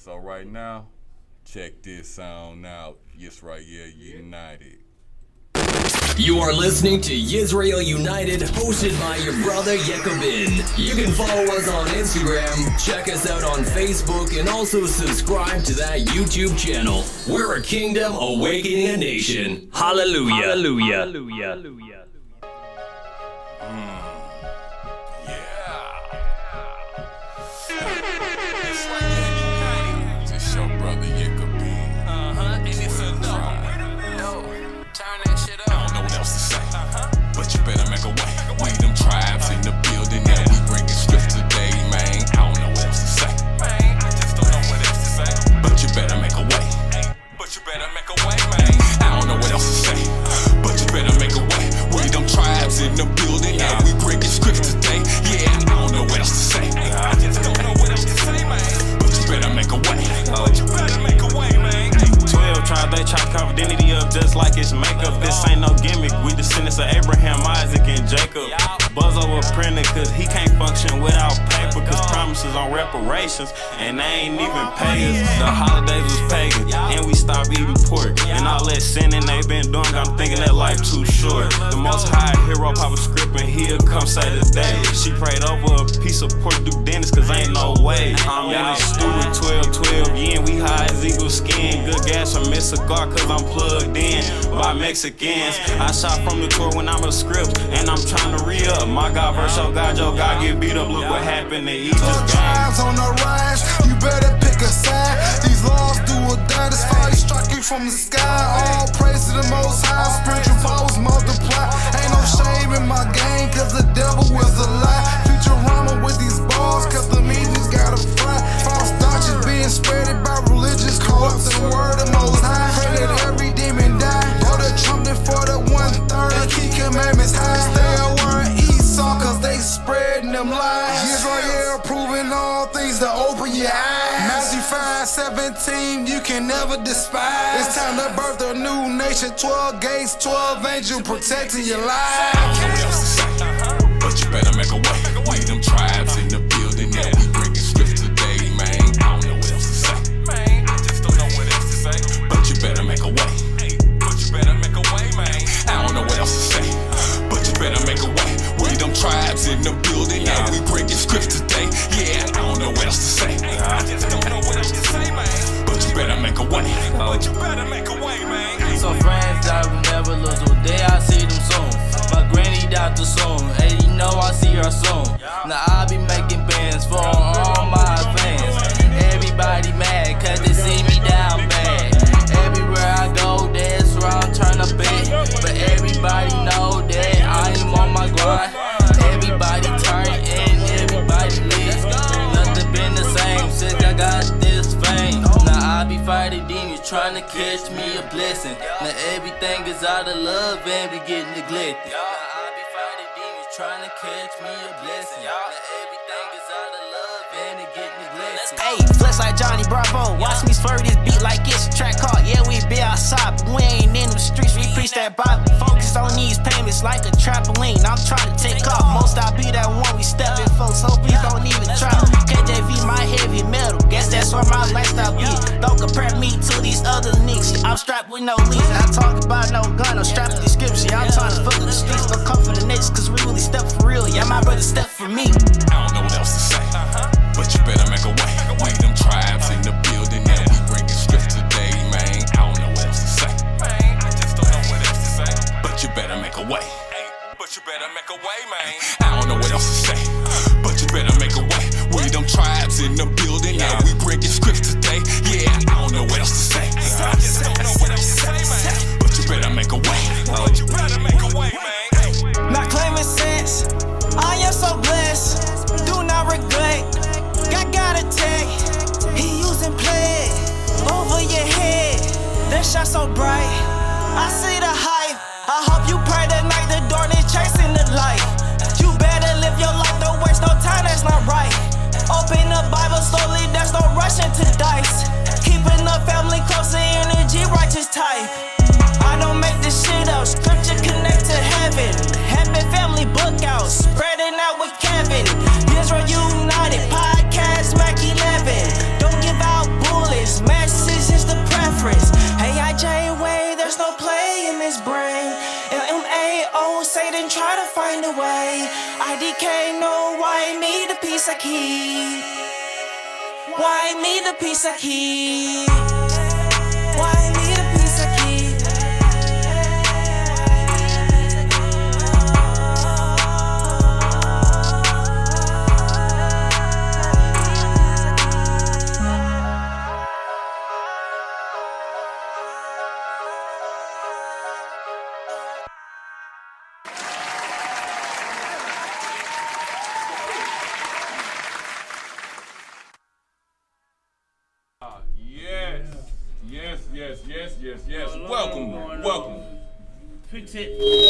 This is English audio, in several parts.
So right now, check this sound out. Yisrael United. You are listening to Yisrael United, hosted by your brother Yekobin. You can follow us on Instagram, check us out on Facebook, and also subscribe to that YouTube channel. We're a kingdom awakening a nation. Hallelujah. Hallelujah. Hallelujah. Hallelujah. Just your brother Yekobin. And it's enough. Turn that shit up. I don't know what else to say, but you better make a way. We them tribes in the building that we bringing strips today, man. I don't know what else to say, Man, I just don't know what else to say. but you better make a way. But you better make a way, man. I don't know what else to say, but you better make a way. We them tribes in the building that we bringing strips today. Yeah, I don't know what else to say, I just don't know what else to say, man. but you better make a way. But you better make a way, man. 12 tribes, they chop identity up just like it's makeup. This ain't no gimmick, we descendants of Abraham, Isaac, and Jacob. Buzz over printer cause he can't function without paper, cause promises on reparations and they ain't even pay us. The holidays was pagan and we stopped eating pork, and all that sinning they been doing got them thinking that life too short. The most high hero pop a script and he'll come say today. She prayed over a piece of pork through dentist cause ain't no way. I'm in the stew with 12, yeah, we high as eagle skin. Good gas from Miss Cigar cause I'm plugged in by Mexicans. I shot from the tour when I'm a script and I'm trying to re-up. My God verse your God get beat up. Look what happened to Egypt. Tribes on the rise, you better pick a side. These laws do or die, this fire striking from the sky. All praise to the most high, spiritual powers multiply. Ain't no shame in my game, cause the devil was a lie. Futurama with these balls, cause the meetings gotta fly. False doctrines being spreaded by religious cults and word of most high. Pray that every demon die, or the trumpet for the 1/3. And keep commandments high. Stay aware of Esau, cause they spreading them lies. Israel proving all things to open your eyes. Matthew 5:17, you can never despise. It's time to birth a new nation. 12 gates, 12 angels protecting your life. I don't know what else to say, but you better make a way. We them tribes in the building that we bringing strips today, man. I don't know what else to say, Man, I just don't know what else to say. but you better make a way. But you better make a way, man. I don't know what else to say, but you better make a way. We them tribes in the building that we bringing strips today. Yeah, I don't know what else to say, I just don't know what else to say, man. but you better make a way. But you better make a way, man. Some friends that will never lose, one day I see them soon. My granny died too soon, and you know I see her soon. Now I be making bands for all my fans. Everybody mad cause they see me down bad. Everywhere I go, that's where I'm tryna be. But everybody know that I am on my grind. Everybody turn and everybody leave. Nothing been the same since I got this fame. Now I be fighting demons trying to catch me a blessing. Now everything is out of love and be getting neglected. Now I be fighting demons trying to catch me a blessing. Now everything is out of love and it get neglected. Hey, flex like Johnny Bravo. Watch me spur this beat like it's a track called. Yeah, we be outside, but we ain't in the streets. We preach that Bible. Focus on these payments like a trampoline. I'm trying to take off. Most I be that one we stepping for, so please don't even try. KJV, my heavy metal. Guess that's where my lifestyle be. Don't compare me to these other niggas. I'm strapped with no leads. I talk about no gun. I'm strapped with the scripture. I'm trying to fuck with the streets. Don't come for the niggas, cause we really step for real. Yeah, my brother step for me. I don't know what else to say, but you better make a way. We them tribes in the building that we bringing strips today, man. I don't know what else to say, Man, I just don't know what else to say. but you better make a way. But you better make a way, man. I don't know what else to say, but you better make a way. We them tribes in the building that we bringing strips today. Yeah, I don't know what else to say, I just don't know what else to say, man. but you better make a way. But you better make a way, man. Not claiming sense. I am so blessed. Do not regret. Got a tag. He using play over your head. That shot so bright. I see the hype. I hope you pray tonight. The door is chasing the light. You better live your life. Don't waste no time. That's not right. Open the Bible slowly. There's no rushing to dice. Keeping the family close to energy, righteous type. I don't make this shit up. Scripture connect to heaven. Heaven family book out. Spreading out with Kevin. Israel United podcast Mac 11. Don't give out bull. anyway. IDK, no, why me the piece I keep? Why me the piece I keep? Why me the piece I keep? Yes.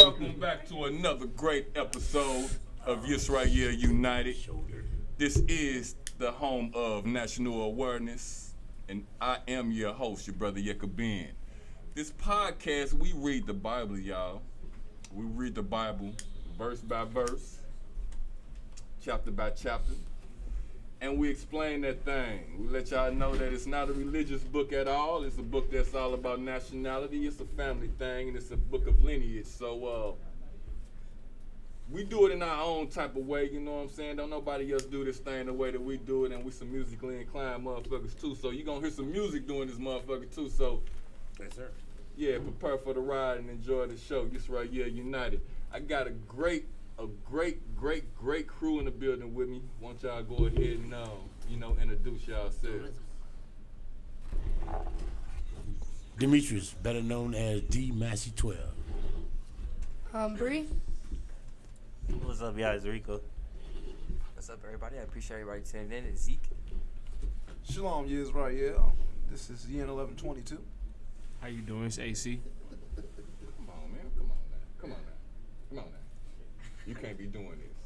Welcome back to another great episode of Yisrael United. This is the home of national awareness, and I am your host, your brother Yekabin. This podcast, we read the Bible, y'all. We read the Bible verse by verse, chapter by chapter. And we explain that thing. We let y'all know that it's not a religious book at all. It's a book that's all about nationality. It's a family thing, and it's a book of lineage. So we do it in our own type of way, you know what I'm saying? Don't nobody else do this thing the way that we do it, and we some musically inclined motherfuckers too. So you're going to hear some music doing this motherfucker too. So, yes, sir. Yeah, prepare for the ride and enjoy the show. Yisrael United. I got a great crew in the building with me. Want y'all go ahead and introduce yourselves. Demetrius, better known as D Massey 12. Bree. What's up, y'all? It's Rico. What's up, everybody? I appreciate everybody tuning in. It's Zeke. Shalom, Yisrael. This is Yen 1122. How you doing? It's AC. Come on, man. Come on now. You can't be doing this.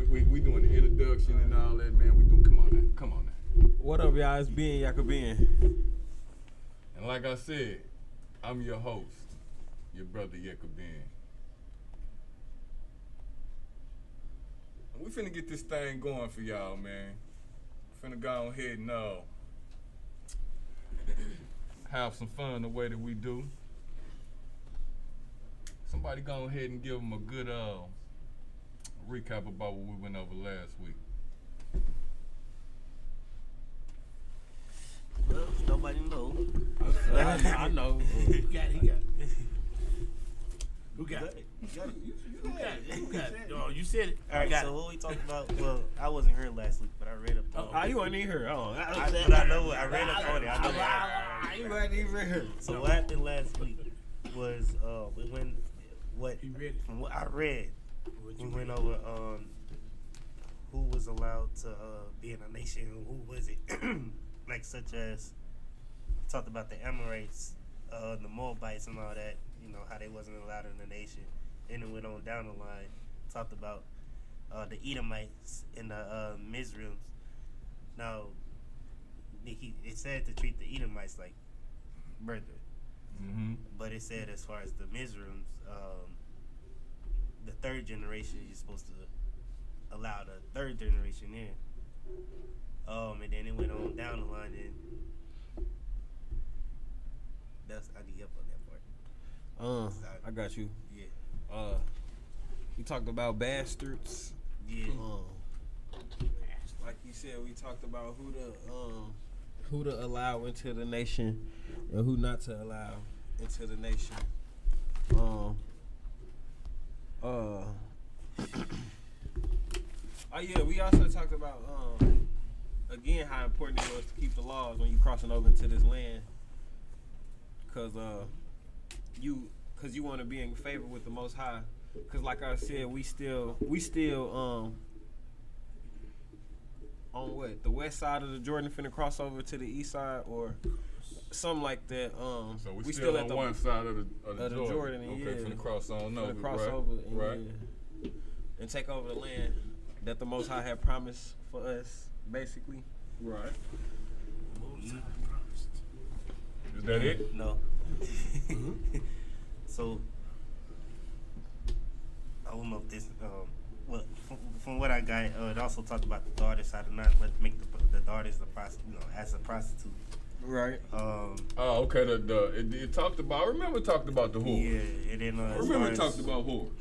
We doing the introduction and all that, man. Come on now. What up, y'all? It's Ben Yakobin. And like I said, I'm your host, your brother Yekabin. And we finna get this thing going for y'all, man. Finna go ahead and have some fun the way that we do. Somebody go ahead and give them a good recap about what we went over last week. Well, nobody knows. I know. He got it. Who got it? You got it. Oh, you said it. All right, so what we talked about, well, I wasn't here last week, but I read up on it. You weren't even here. But I know, I read up on it. I know that. You weren't even here. So what happened last week was, from what I read, we went over who was allowed to be in a nation and who was it. Like such as, talked about the Amorites, the Moabites and all that, you know, how they wasn't allowed in the nation. Then it went on down the line, talked about the Edomites and the Mizraims. Now, it said to treat the Edomites like brethren. Mm-hmm. But it said as far as the Mizraims, the third generation, you're supposed to allow the third generation in. And then it went on down the line, and I need help on that part. I got you. Yeah. We talked about bastards. Yeah. Like you said, we talked about who to allow into the nation and who not to allow into the nation. We also talked about again how important it was to keep the laws when you crossing over into this land, cause you want to be in favor with the Most High. Cause like I said, we still on what, the west side of the Jordan finna cross over to the east side or something like that. So we still at the one side of the Jordan. Okay, finna cross on over. Cross right? over Right. And take over the land that the Most High had promised for us, basically. Right. Is that it? No. So I don't know if this. Well, from what I got, it also talked about the daughters. How to not make the daughters as a prostitute. Right. Okay. It talked about. I remember it talked about the whores. Yeah, and then I remember it talked about whores.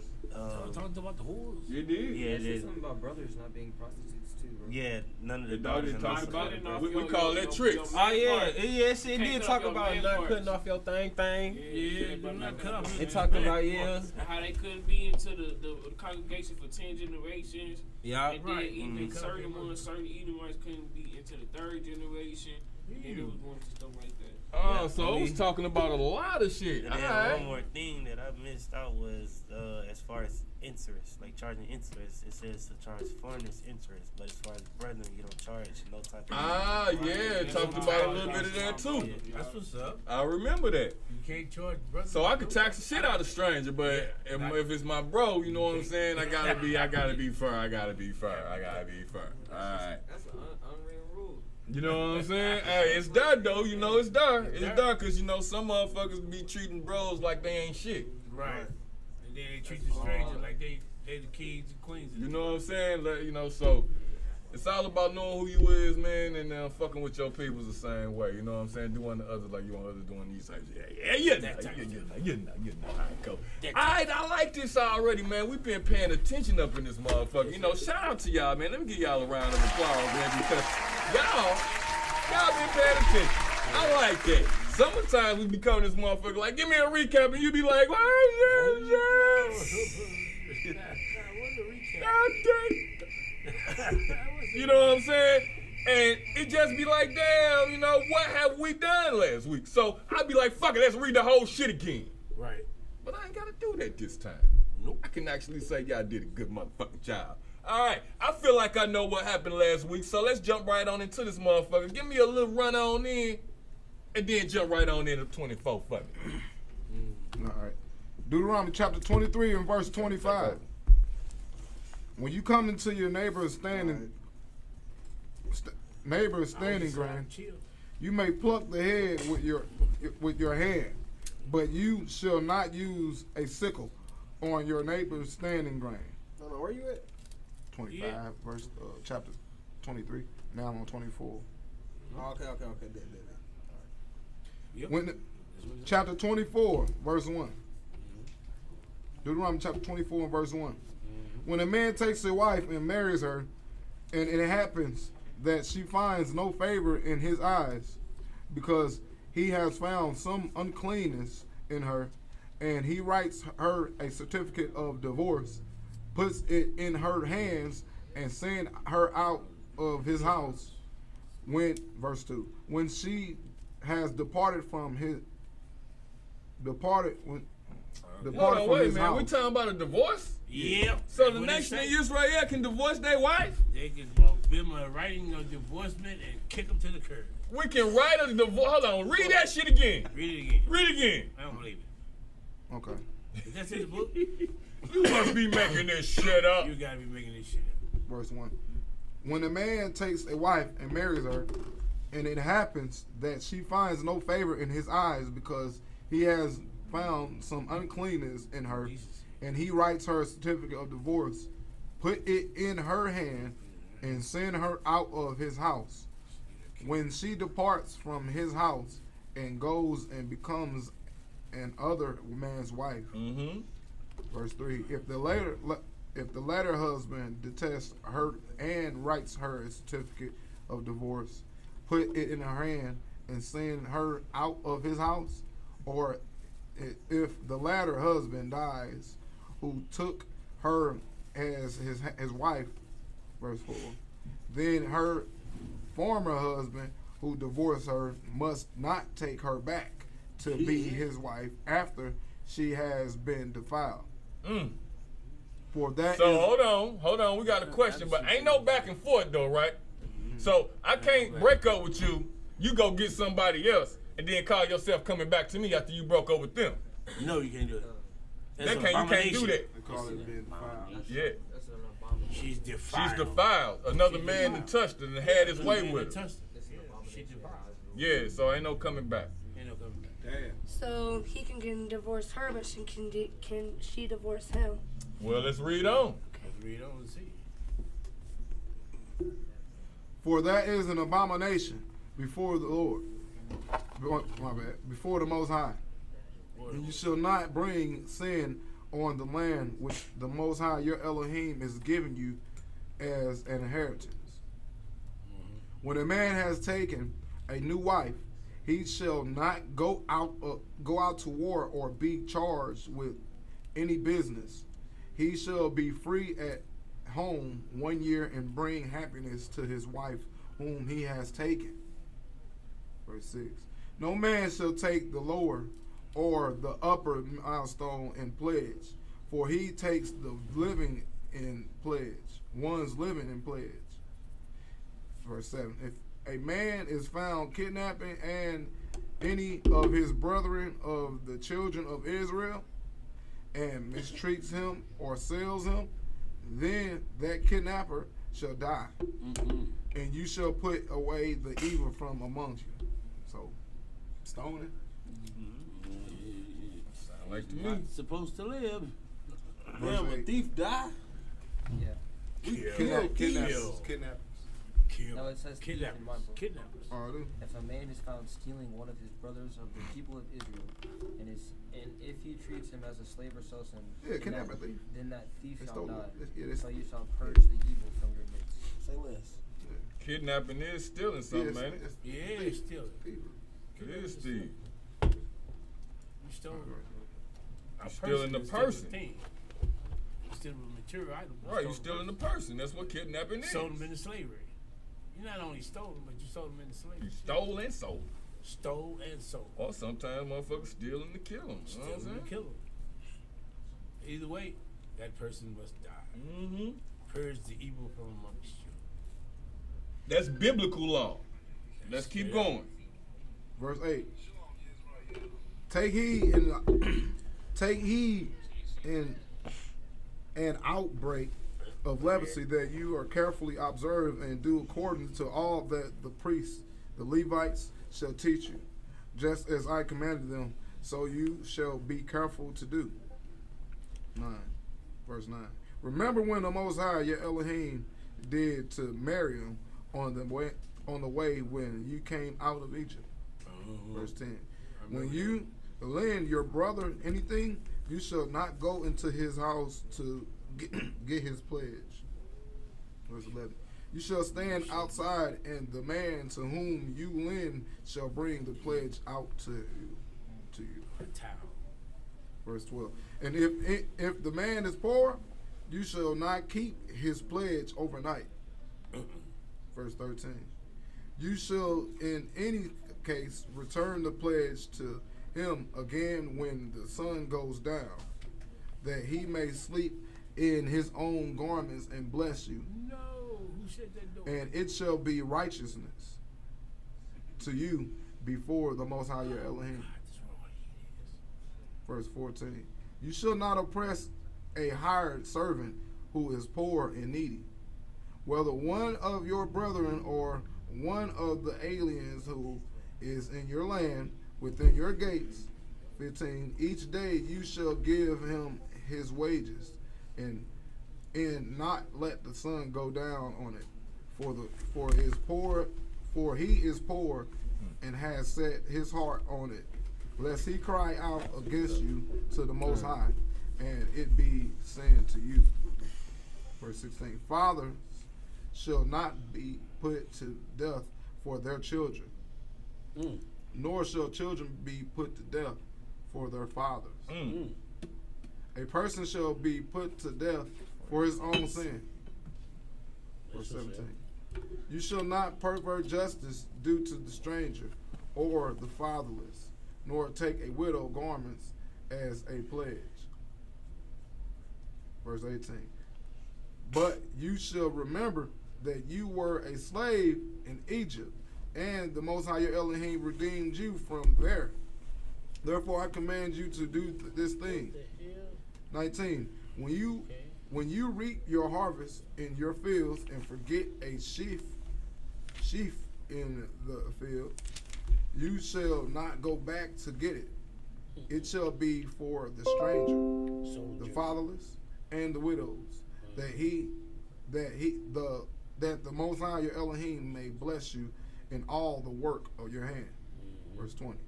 talked about the whores. You did? Yeah, They it said is. something about brothers not being prostitutes too, bro. Yeah, none of the The dog daughters didn't and talk also about the it. brothers. We call that tricks. Oh yeah, it Can't did cut talk off your about man not parts. cutting off your thing. Yeah, do not cut off. It talked about And how they couldn't be into the congregation for 10 generations. Yeah, And then right. even Mhm. certain ones, certain Edomites couldn't be into the 3rd generation. And it was going to stuff like that. Oh, so it was talking about a lot of shit. And then Alright. one more thing that I missed out was as far as interest, like charging interest. It says to charge foreigners interest, but as far as brethren, you don't charge no type of. Ah, yeah, talked about a little bit of that too. That's what's up. I remember that. You can't charge brothers. So I could tax the shit out of stranger, but if it's my bro, you know what I'm saying? I gotta be fair. I gotta be fair. All right. That's an unwritten rule. You know what I'm saying? Hey, it's there though. You know it's there. It's there because you know some motherfuckers be treating bros like they ain't shit. Right. And then they treat the stranger like they the kings and queens. You know what I'm saying? Like, you know, so it's all about knowing who you is, man, and fucking with your peoples the same way. You know what I'm saying? Doing the others like you want others doing these types. You know. All right, go. All right, I like this already, man. We've been paying attention up in this motherfucker. You know, shout out to y'all, man. Let me give y'all a round of applause, man, because y'all been paying attention. I like that. Sometimes we be coming this motherfucker like, give me a recap, and you be like, you know what I'm saying? And it just be like, damn, you know, what have we done last week? So I'd be like, fuck it, let's read the whole shit again. Right. But I ain't gotta do that this time. Nope. I can actually say y'all did a good motherfucking job. All right, I feel like I know what happened last week, so let's jump right on into this motherfucker. Give me a little run on in, and then jump right on into 24 for me. All right. Deuteronomy chapter 23 and verse 25. When you come into your neighbor's standing ground, you may pluck the head with your hand, but you shall not use a sickle on your neighbor's standing ground. No, where you at? 25 verse chapter 23. Now I'm on 24. Oh, okay. Yep. When chapter 24 verse 1. Deuteronomy chapter 24 and verse 1. When a man takes a wife and marries her, and it happens that she finds no favor in his eyes, because he has found some uncleanness in her, and he writes her a certificate of divorce, puts it in her hands, and send her out of his house. Verse 2, when she has departed from his Man, we talking about a divorce? Yep. So the nation of Israel can divorce their wife? They can give them a writing of divorcement and kick them to the curb. We can write a divorce. Hold on, read that shit again. Read it again. Read it again. I don't believe it. Okay. Is that in the book? You must be making this shit up. You gotta be making this shit up. Verse 1. When a man takes a wife and marries her, and it happens that she finds no favor in his eyes because he has found some uncleanness in her, and he writes her a certificate of divorce, put it in her hand, and send her out of his house. When she departs from his house and goes and becomes an other man's wife. Mm-hmm. Verse 3. If the latter husband detests her and writes her a certificate of divorce, put it in her hand and send her out of his house, or if the latter husband dies, who took her as his wife, verse 4, then her former husband who divorced her must not take her back to be his wife after she has been defiled. For that So hold on, we got a question, but ain't no back and forth though, right? So I can't break up with you, you go get somebody else, and then call yourself coming back to me after you broke up with them. No, you can't do it. You can't do that. they call it being defiled. Yeah. That's an abomination. She's defiled. She's defiled. Another man that touched her and had his way with her. She's defiled. Yeah, so ain't no coming back. Ain't no coming back. Damn. So he can divorce her, but can she divorce him? Well, let's read on. Let's read on and see. For that is an abomination before the Lord. My bad. Before the Most High. And you shall not bring sin on the land which the Most High your Elohim is giving you as an inheritance. When a man has taken a new wife, he shall not go out to war or be charged with any business. He shall be free at home 1 year and bring happiness to his wife whom he has taken. Verse 6. No man shall take the lower or the upper milestone in pledge, for he takes the living in pledge, one's living in pledge. Verse 7. If a man is found kidnapping and any of his brethren of the children of Israel and mistreats him or sells him, then that kidnapper shall die, and you shall put away the evil from among you. So, stoning. Sound like to me. Not supposed to live. Verse Damn, a 8. thief die? Yeah. We Kidnappers. Kill. No, it says thief in my book. Kidnappers. Oh, dude. If a man is found stealing one of his brothers of the people of Israel, and if he treats him as a slave or sells him, then that thief shall die. So you shall purge the evil from your midst. Say less. Kidnapping is stealing something, man. Yeah, it's stealing. It is stealing. You stole I'm stealing the person. You stealing a material item. Right, you stealing the person. That's what kidnapping is. Sold them into slavery. You not only stole them, but you sold them into slavery. You stole and sold. Stole and sold. Or sometimes motherfuckers stealing to kill them. You know what I'm saying? To kill them. Either way, that person must die. Mm-hmm. Purge the evil from amongst you. That's biblical law. Let's keep going. Verse 8. Take heed in an outbreak of leprosy that you are carefully observe and do according to all that the priests, the Levites, shall teach you, just as I commanded them, so you shall be careful to do. 9. Verse 9. Remember when the Most High your Elohim did to Miriam on the way when you came out of Egypt. Verse 10. When you lend your brother anything, you shall not go into his house to get his pledge. Verse 11. You shall stand outside, and the man to whom you lend shall bring the pledge out to you. Verse 12. And if the man is poor, you shall not keep his pledge overnight. Verse 13. You shall in any case return the pledge to him again when the sun goes down, that he may sleep in his own garments and bless you. No, who said that? And it shall be righteousness to you before the Most High your Elohim. Verse 14. You shall not oppress a hired servant who is poor and needy, whether one of your brethren or one of the aliens who is in your land within your gates. 15. Each day you shall give him his wages, and not let the sun go down on it, for he is poor and has set his heart on it, lest he cry out against you to the Most High, and it be sin to you. Verse 16. Fathers shall not be put to death for their children, nor shall children be put to death for their fathers. A person shall be put to death for his own sin. Verse 17. You shall not pervert justice due to the stranger or the fatherless, nor take a widow garments as a pledge. Verse 18. But you shall remember that you were a slave in Egypt, and the Most High your Elohim redeemed you from there. Therefore I command you to do this thing. 19. When you reap your harvest in your fields and forget a sheaf in the field, you shall not go back to get it. It shall be for the stranger, the fatherless, and the widows, that the Most High your Elohim may bless you in all the work of your hand. Verse 20.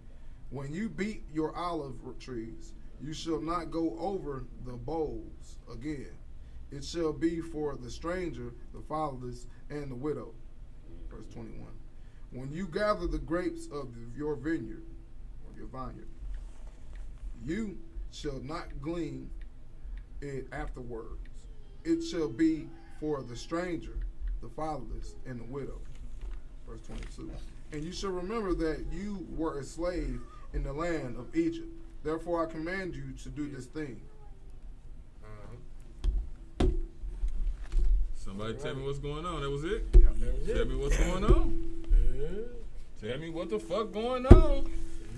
When you beat your olive trees, You shall not go over the bowls again. It shall be for the stranger, the fatherless, and the widow. Verse 21. When you gather the grapes of your vineyard, or your vineyard, you shall not glean it afterwards. It shall be for the stranger, the fatherless, and the widow. Verse 22. And you shall remember that you were a slave in the land of Egypt. Therefore I command you to do this thing. Somebody tell me what's going on. That was it? Yep. Tell me what's going on. Tell me what the fuck going on.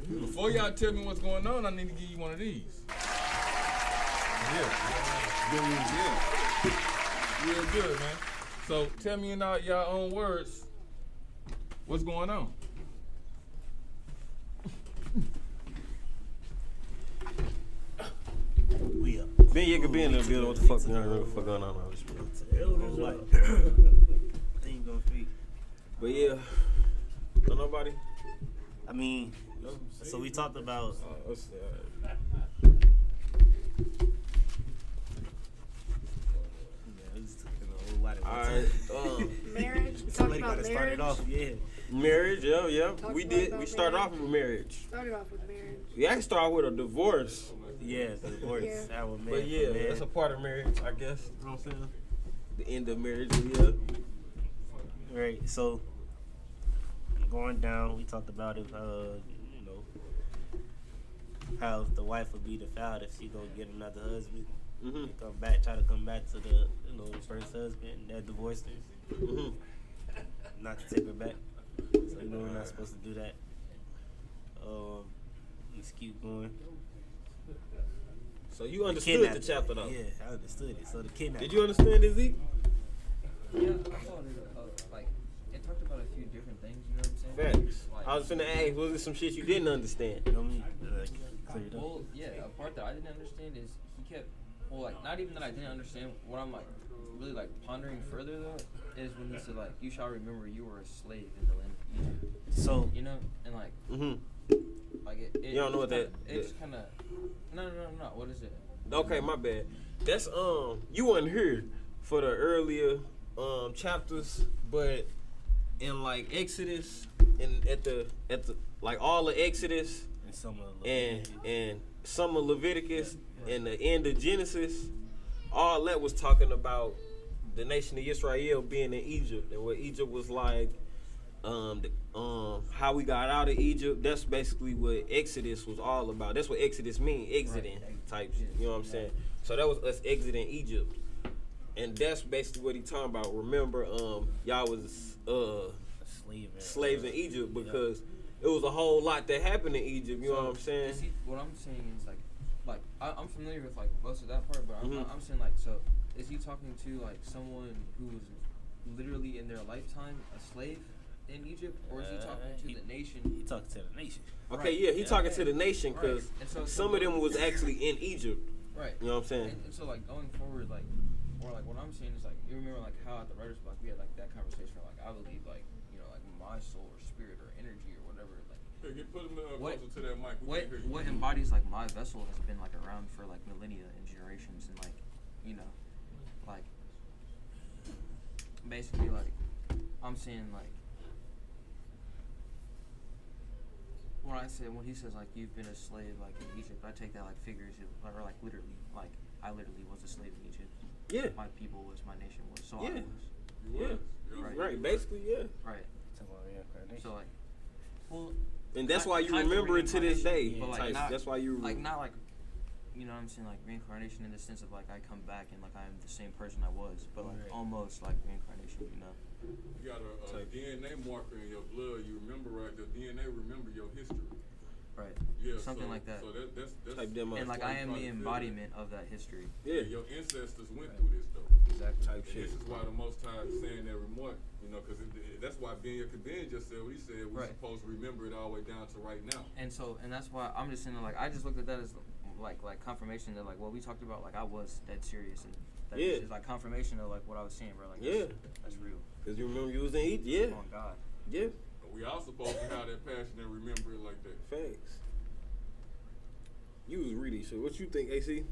Before y'all tell me what's going on, I need to give you one of these. Yeah. Real good, man. So tell me in y'all own words, what's going on? We up. Ben Yeager being in the building. What the fuck going on? Ain't gonna feed. But yeah, don't nobody. I mean, so we talked about. Marriage. We talked Somebody about gotta start it marriage. off, yeah. Marriage, yeah. Talked We about did. about We started marriage. off with marriage. Started off with marriage. We actually started with a divorce. Yeah, the divorce. Yeah. Our man. But yeah, man. that's a part of marriage, I guess. You know what I'm saying? The end of marriage, yeah. Right. So going down, we talked about it. You know, how the wife would be defiled if she go get another husband. And try to come back to the first husband that divorced her. Not to take her back. So we're not supposed to do that. Let's keep going. So you understood the chapter though? Yeah, I understood it. So the kidnapping. Did you understand it, Zeke? Yeah, I thought it, like, it talked about a few different things, you know what I'm saying? Facts. Like, I was finna ask, was there some shit you didn't understand? well, yeah, a part that I didn't understand is he kept, well, like, not even that I didn't understand, what I'm, like, really, like, pondering further, though, is when he said, like, you shall remember you were a slave in the land of Egypt. So, you know, and, like, like, you don't know what that... It's kind of, no, what is it? Okay, my bad. That's, you wasn't here for the earlier, chapters, but in, like, Exodus, and at the, like, all of Exodus, and some of Leviticus, and the end of Genesis, all that was talking about the nation of Israel being in Egypt, and what Egypt was like, how we got out of Egypt. That's basically what Exodus was all about. That's what Exodus mean, exiting type shit. You know what I'm saying? So that was us exiting Egypt, and that's basically what he talking about. Remember, y'all was slaves in Egypt because it was a whole lot that happened in Egypt. You know what I'm saying? See, what I'm saying is like I'm familiar with like most of that part, but I'm saying like, so is he talking to like someone who was literally in their lifetime a slave in Egypt, or is he talking to the nation? He talking to the nation. Okay, yeah, he talking to the nation because some of them was actually in Egypt. Right. You know what I'm saying? And so like going forward, like, or like what I'm saying is like, you remember like how at the writer's block we had like that conversation where like I believe like, you know, like my soul or spirit or energy or whatever, like put him closer to that mic. What embodies like my vessel has been like around for like millennia and generations, and like, you know, like basically like I'm saying like when he says like you've been a slave like in Egypt, I take that like figuratively or like literally, like I literally was a slave in Egypt. Yeah. My people was, my nation was, so Yeah. I was. Yeah. Right. Basically, yeah. Right. So like, well, and that's why you kind of remember it to this day. but, like, not, that's why you like not like, you know what I'm saying, like reincarnation in the sense of like I come back and like I'm the same person I was, but like almost like reincarnation, you know. You got a DNA marker in your blood. You remember, right? The DNA remember your history. Right. Yeah. Something like that. So that's and like I am the embodiment of that history. Yeah. Your ancestors went through this though. Exactly. Type shit. This is why the Most High is saying that remark. You know, because that's why Ben just said what he said. We're supposed to remember it all the way down to right now. And so, and that's why I'm just saying like I just looked at that as like confirmation that like what we talked about, like I was dead serious, and that is like confirmation of like what I was saying, bro. Like that's real. Because you remember you was in Egypt, yeah. Oh God. Yeah. We all supposed to have that passion and remember it like that. Facts. You was reading shit. What you think, AC?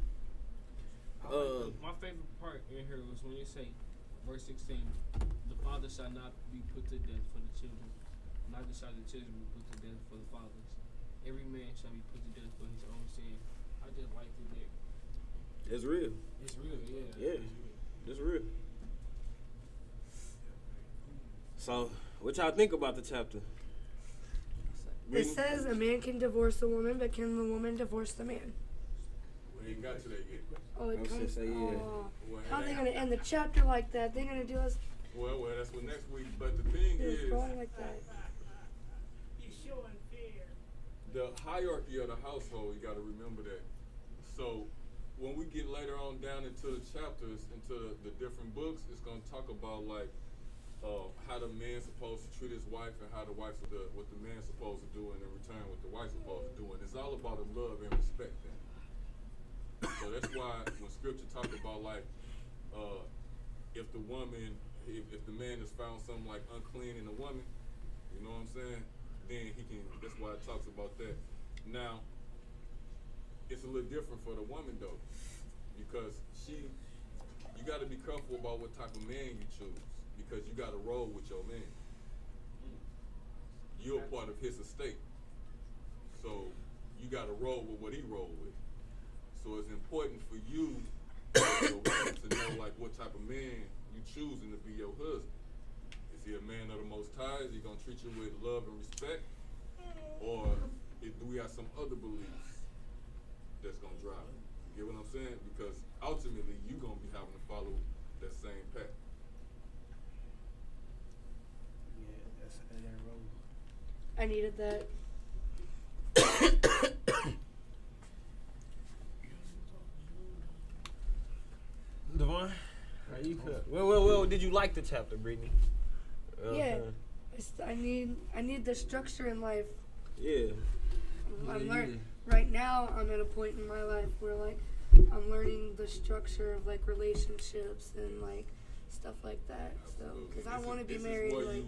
My favorite part in here was when you say, verse 16, the father shall not be put to death for the children, neither shall the children be put to death for the fathers. Every man shall be put to death for his own sin. I just liked it there. It's real. It's real, yeah. Yeah, it's real. So, what y'all think about the chapter? It says a man can divorce a woman, but can the woman divorce the man? We ain't got to that yet. Oh, it comes. Say, yeah. Oh. How are they gonna end the chapter like that? They're gonna do us. Well, that's for next week. But the thing It's is, wrong like that. He's showing fear. the hierarchy of the household, you got to remember that. So when we get later on down into the chapters, into the different books, it's going to talk about like how the man's supposed to treat his wife and how the wife's what the man's supposed to do, and in return what the wife's supposed to do. And it's all about the love and respect then. So that's why when scripture talk about like if the woman, if the man has found something like unclean in a woman, you know what I'm saying? Then he can, that's why it talks about that. Now, it's a little different for the woman though, because you got to be careful about what type of man you choose, because you got to roll with your man. You're a part of his estate, so you got to roll with what he roll with. So it's important for you, your woman, to know like what type of man you choosing to be your husband. Is he a man of the Most High? Is he gonna treat you with love and respect, or do we have some other beliefs that's gonna drive it? You get what I'm saying? Because ultimately, you gonna be having to follow that same path. Yeah, that's that road. I needed that. Devon, how you feel? Well, did you like the chapter, Brittany? Yeah, I need the structure in life. Yeah. I'm learning. Right now, I'm at a point in my life where like I'm learning the structure of like relationships and like stuff like that. So, because I want to be married. Like,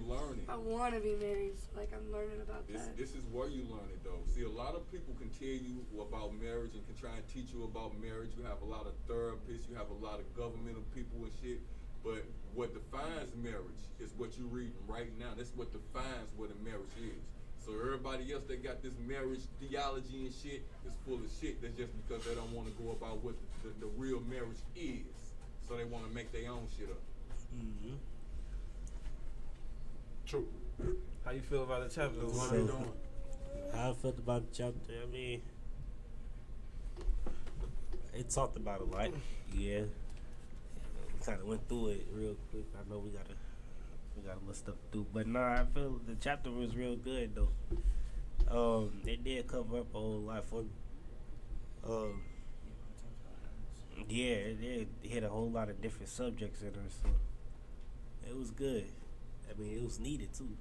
I want to be married. So, like, I'm learning about that. This is where you learn it, though. See, a lot of people can tell you about marriage and can try and teach you about marriage. You have a lot of therapists. You have a lot of governmental people and shit. But what defines marriage is what you're reading right now. That's what defines what a marriage is. So everybody else that got this marriage theology and shit is full of shit. That's just because they don't want to go about what the real marriage is. So they want to make their own shit up. Mm-hmm. True. How you feel about the chapter? What are you doing? How I felt about the chapter, I mean, it talked about a lot. Yeah. We kind of went through it real quick. I know we got a little stuff to do, but nah, I feel the chapter was real good though. It did cover up a whole lot for me. Yeah, it did hit a whole lot of different subjects in her, so it was good. I mean, it was needed too.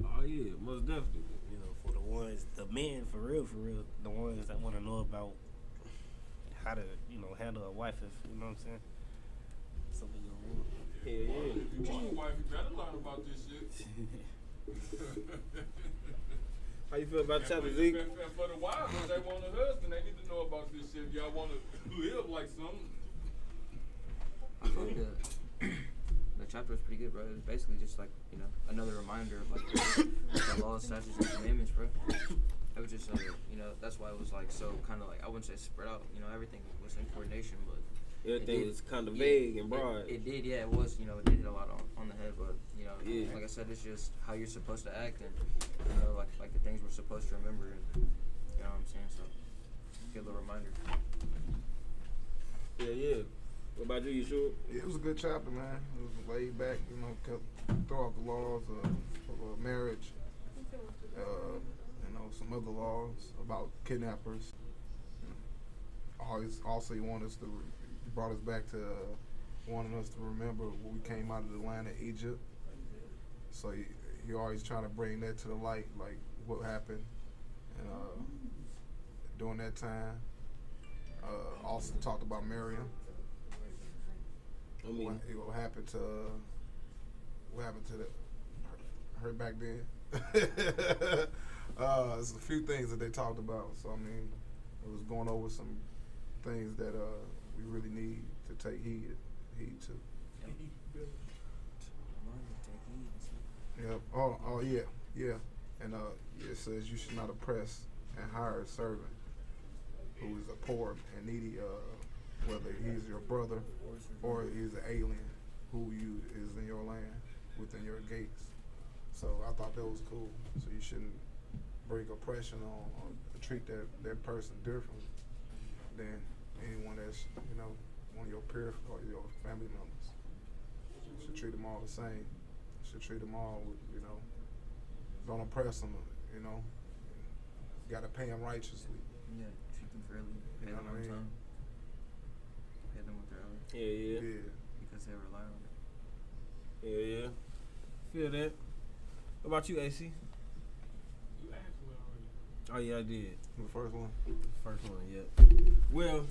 Oh yeah, most definitely. You know, for the ones, the men, for real, the ones that want to know about how to, handle a wife, if you know what I'm saying. Something going on. Yeah. If you want a wife, you better learn about this shit. How you feel about chapter, Zeke? And for the wives, if they want a husband, they need to know about this shit. If y'all want to live like something. I feel like the chapter was pretty good, bro. It was basically just like, another reminder of like the laws, statutes, and commandments, bro. It was just, that's why it was like so kind of like, I wouldn't say spread out. Everything was in coordination, but everything was kind of vague and broad. It did, yeah. It was, it did hit a lot on the head, but like I said, it's just how you're supposed to act, and like the things we're supposed to remember, and you know what I'm saying. So, good little reminder. Yeah. What about you? You sure? Yeah, it was a good chapter, man. It was laid back, kept throw out the laws of marriage, some other laws about kidnappers. Also, he brought us back to wanting us to remember when we came out of the land of Egypt. So he always trying to bring that to the light, like what happened during that time. Also talked about Miriam. What happened to her back then? There's a few things that they talked about. So I mean, It was going over some things that we really need to take heed to. Yep. Oh yeah. And it says you should not oppress and hire a servant who is a poor and needy, whether he's your brother or he's an alien who is in your land within your gates. So I thought that was cool. So you shouldn't bring oppression on or treat that person differently than anyone that's, one of your peers or your family members. You should treat them all the same. You should treat them all, don't oppress them, Gotta pay them righteously. Yeah, treat them fairly. Pay them on time. Pay them what they're owed. Yeah. Because they rely on it. Yeah. Feel that. What about you, AC? You asked me already. Oh yeah, I did. The first one. Yeah. Well,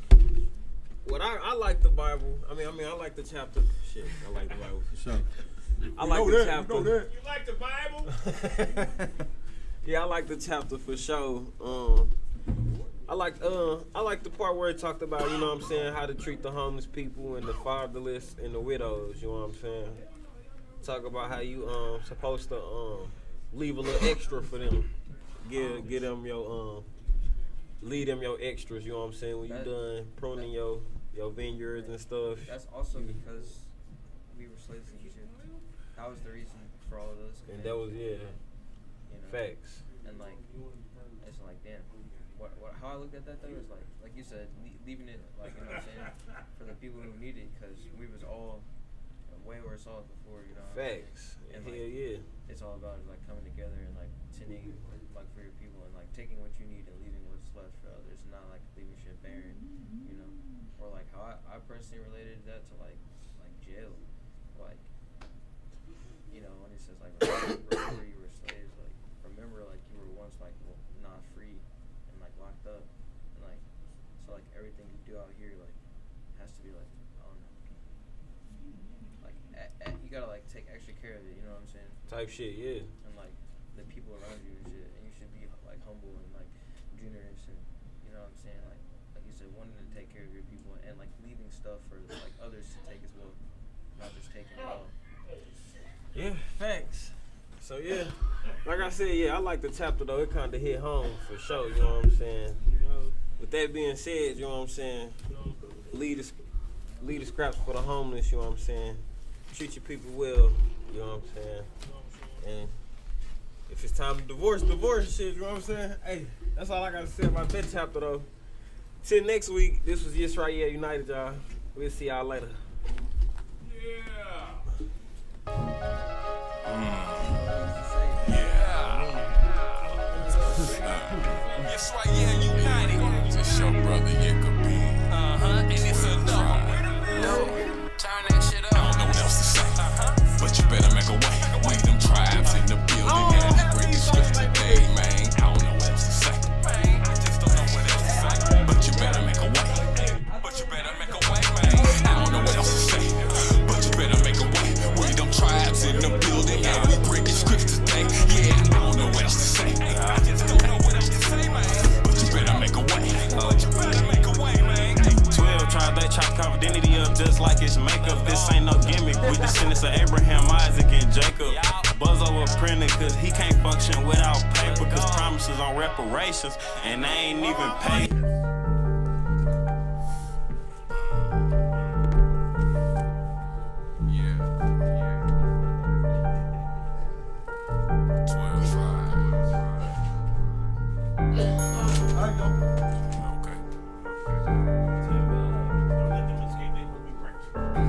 what I like the Bible. I mean, I like the chapter. Shit, I like the Bible for sure. I like the chapter. You like the Bible? Yeah, I like the chapter for sure. I like the part where it talked about, how to treat the homeless people and the fatherless and the widows, you know what I'm saying? Talk about how you supposed to leave a little extra for them. Give them your lead them your extras, you know what I'm saying, when you done pruning your vineyards and stuff. That's also because we were slaves in Egypt. That was the reason for all of those. And that was facts. And it's like, damn. How I looked at that though is like you said, leaving it what I'm saying, for the people who need it, because we was all way worse off before, Facts. And yeah. It's all about coming together and tending for your people and taking what you need and leaving what's left for others, not leaving shit barren, or how I personally related that to jail, when it says remember you were slaves, remember you were once not free and locked up, and so everything you do out here has to be I don't know, you gotta take extra care of it, you know what I'm saying? Type shit, yeah. And the people around you and shit, and you should be humble and generous and you know what I'm saying, like you said, wanting to take care of your people and leaving stuff for others to take as well, not just taking it all. Yeah, facts. So yeah, like I said, I like the chapter though. It kind of hit home for sure. You know what I'm saying. With that being said, you know what I'm saying. Lead the scraps for the homeless. You know what I'm saying. Treat your people well. You know what I'm saying. And if it's time to divorce shit. You know what I'm saying. Hey, that's all I gotta say about that chapter though. Till next week. This was Yes Right Yeah United, y'all. We'll see y'all later. Yes, right, yeah, united. It's your brother, Jacoby. And it's another one. No, turn that shit up. I don't know what else to say. But you better make a way. Lead them tribes in the building. And we bring the script today, man. I don't know what else to say. I just don't know what else to say. But you better make a way. But you better make a way, man. I don't know what else to say. But you better make a way. Lead them tribes in the building. And we bring the script today. Yeah, I don't know what else to say. I just don't know what else to say, man. But you better make a way. But you better make a way, man. 12 tribes, they chop confidentity up just like it's makeup. This ain't no gimmick. We descendants of Abraham, Isaac, and Jacob. Buzzo a printer cause he can't function without paper, cause promises on reparations and they ain't even paid.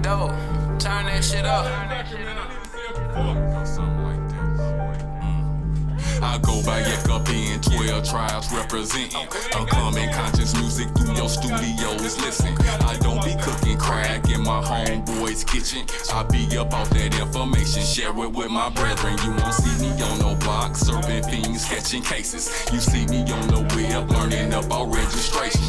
Double, turn that shit up. I go by Jacoby, 12 tribes representing. Uncommon conscious music through your studios. Listen, I don't be cooking crack in my homeboy's kitchen. I be about that information, share it with my brethren. You won't see me on no block, serving fiends, catching cases. You see me on the wheel, up learning about registration.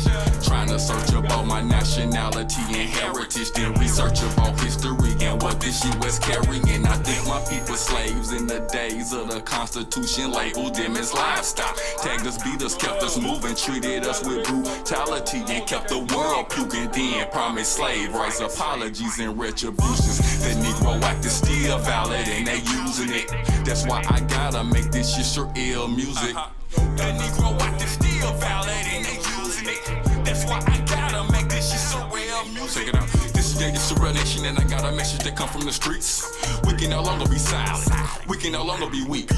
Trying to search about my nationality and heritage, then research about history and what this U.S. carrying. I think my people slaves in the days of the Constitution, labeled them as livestock. Tagged us, beat us, kept us moving, treated us with brutality, and kept the world puking. Then promised slave rights, apologies, and retributions. The Negro Act is still valid and they using it. That's why I gotta make this shit sure ill music. The Negro Act is still valid and they using it. That's why I gotta make this shit surreal music. Check it out. This is the surreal nation, and I got a message that come from the streets. We can no longer be silent. We can no longer be weak.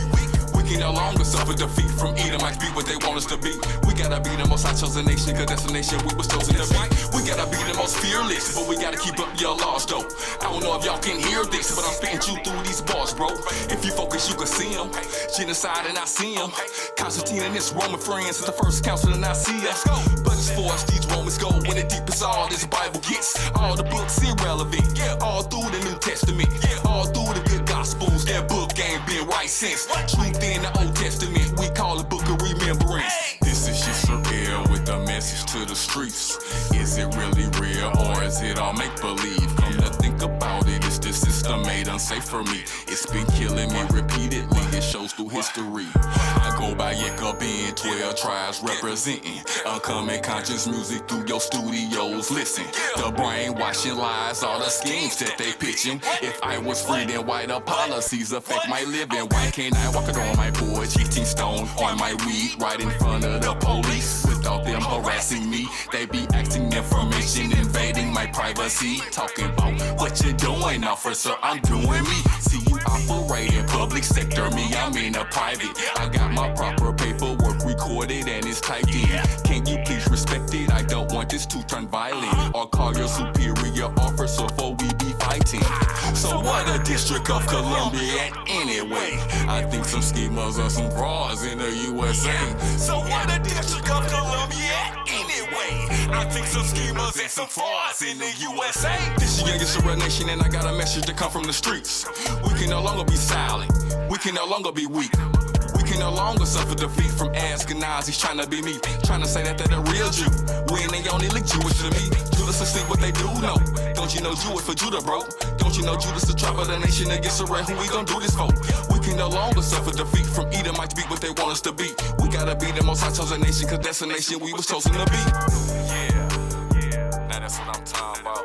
We can no longer suffer defeat from Edomites, be what they want us to be. We gotta be the most high chosen nation, cause that's the nation we was chosen to be. We gotta be the most fearless, but we gotta keep up your laws though. I don't know if y'all can hear this, but I'm spitting you through these bars, bro. If you focus, you can see them. Genocide and I see them. Constantine and his Roman friends is the first council and I see us. But as far as these Romans go, when the deep is all this Bible gets, all the books irrelevant. All through the New Testament, all through the good Gospels, that book ain't been right since. Truth in the Old Testament, we call it Book of Remembrance. This is just surreal with a message to the streets. Is it really real or is it all make-believe? Come to think about it, it's the system made unsafe for me. It's been killing me repeatedly, it shows through history. I go by Jacobin, 12 tribes representing uncommon conscious music through your studios. Listen, the brainwashing lies, all the schemes that they pitching. If I was free, then why the policies affect my living? Why can't I walk around my porch, 18 stone on my weed, right in front of the police without them harassing me? They be asking information, invading my privacy, talking about what you doing, officer. I'm doing me. See, you operate in public sector, me, I'm in a private. I got my proper paperwork recorded and it's typed in. Can you please respect it? I don't want this to turn violent, or call your superior officer for we be fighting. So what a District of Columbia at anyway? I think some schemers are some frauds in the USA. So what a District of Columbia at anyway? I think some schemers and some frauds in the USA. This is the youngest surreal nation, and I got a message to come from the streets. We can no longer be silent. We can no longer be weak. We can no longer suffer defeat from Ashkenazis trying to be me, trying to say that they're the real Jew, when they only look Jewish to me. Judas is what they do know. Don't you know Jewish for Judah, bro? Don't you know Judas the tribe of the nation against Israel? Who we gon' do this for? We can no longer suffer defeat from Edomites, be what they want us to be. We gotta be the most high chosen nation, cause that's the nation we was chosen to be. Yeah, now that's what I'm talking about.